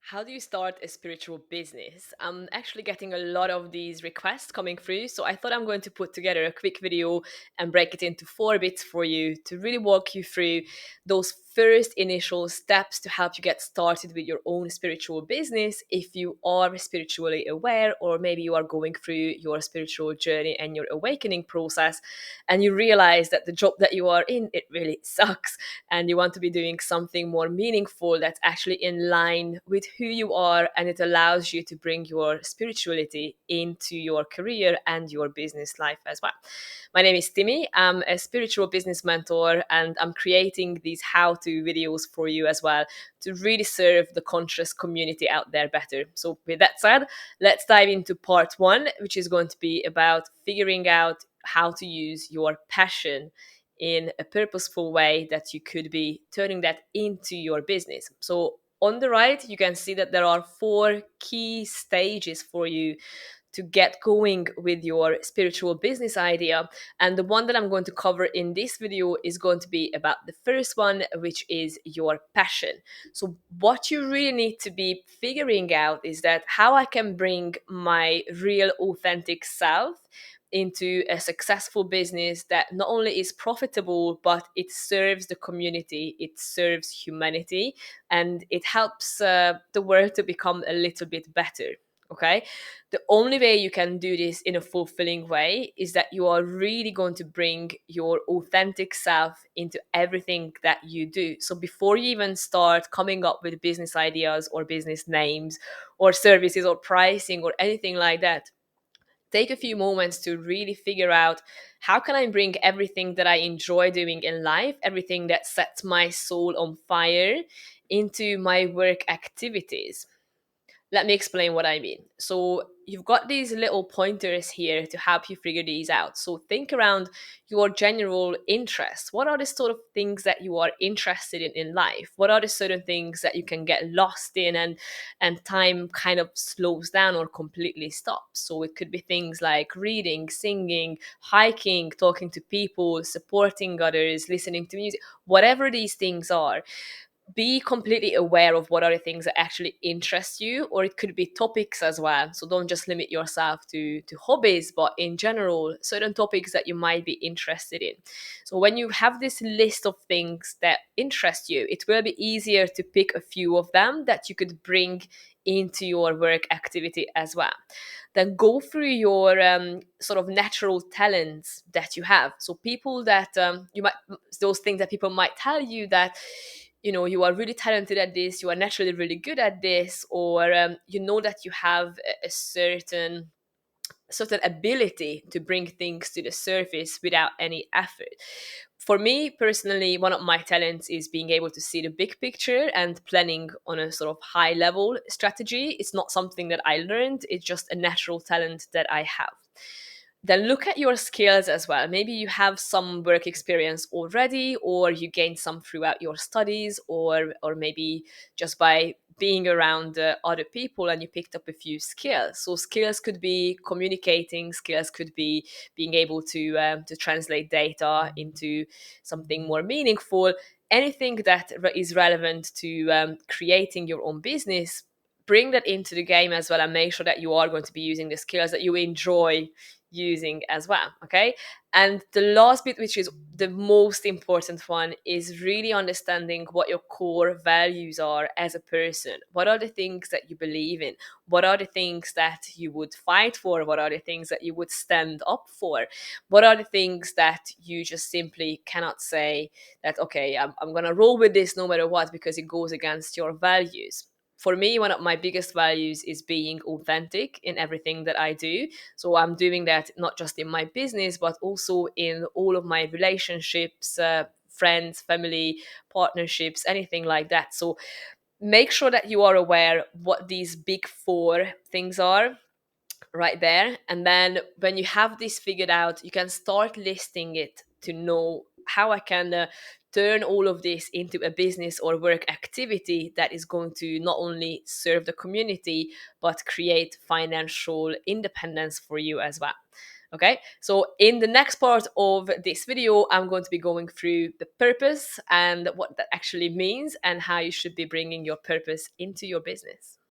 How do you start a spiritual business? I'm actually getting a lot of these requests coming through, so I thought I'm going to put together a quick video and break it into 4 bits for you to really walk you through those first initial steps to help you get started with your own spiritual business if you are spiritually aware, or maybe you are going through your spiritual journey and your awakening process and you realize that the job that you are in, it really sucks, and you want to be doing something more meaningful that's actually in line with who you are, and it allows you to bring your spirituality into your career and your business life as well. My name is Timmy. I'm a spiritual business mentor, and I'm creating these how-to videos for you as well to really serve the conscious community out there better. So with that said, let's dive into part one, which is going to be about figuring out how to use your passion in a purposeful way that you could be turning that into your business. So on the right, you can see that there are 4 key stages for you to get going with your spiritual business idea. And the one that I'm going to cover in this video is going to be about the first one, which is your passion. So, what you really need to be figuring out is that how I can bring my real, authentic self into a successful business that not only is profitable, but it serves the community, it serves humanity, and it helps the world to become a little bit better. Okay, the only way you can do this in a fulfilling way is that you are really going to bring your authentic self into everything that you do. So before you even start coming up with business ideas or business names or services or pricing or anything like that, take a few moments to really figure out how can I bring everything that I enjoy doing in life, everything that sets my soul on fire, into my work activities. Let me explain what I mean. So, you've got these little pointers here to help you figure these out. So, think around your general interests. What are the sort of things that you are interested in life? What are the certain things that you can get lost in, and time kind of slows down or completely stops? So, it could be things like reading, singing, hiking, talking to people, supporting others, listening to music, whatever these things are. Be completely aware of what are the things that actually interest you, or it could be topics as well. So don't just limit yourself to hobbies, but in general certain topics that you might be interested in. So when you have this list of things that interest you, it will be easier to pick a few of them that you could bring into your work activity as well. Then go through your sort of natural talents that you have. So people that you might, those things that people might tell you that you are really talented at this, you are naturally really good at this, or you know that you have a certain ability to bring things to the surface without any effort. For me personally, one of my talents is being able to see the big picture and planning on a sort of high level strategy. It's not something that I learned, it's just a natural talent that I have. Then look at your skills as well. Maybe you have some work experience already, or you gained some throughout your studies, or maybe just by being around other people and you picked up a few skills. So skills could be communicating, skills could be being able to translate data into something more meaningful. Anything that is relevant to creating your own business, bring that into the game as well, and make sure that you are going to be using the skills that you enjoy using as well. Okay, and the last bit, which is the most important one, is really understanding what your core values are as a person. What are the things that you believe in? What are the things that you would fight for? What are the things that you would stand up for? What are the things that you just simply cannot say that, okay, I'm gonna roll with this no matter what because it goes against your values? For me, one of my biggest values is being authentic in everything that I do. So I'm doing that not just in my business, but also in all of my relationships, friends, family, partnerships, anything like that. So make sure that you are aware what these big 4 things are right there. And then when you have this figured out, you can start listing it to know how I can turn all of this into a business or work activity that is going to not only serve the community, but create financial independence for you as well. Okay, so in the next part of this video, I'm going to be going through the purpose and what that actually means and how you should be bringing your purpose into your business.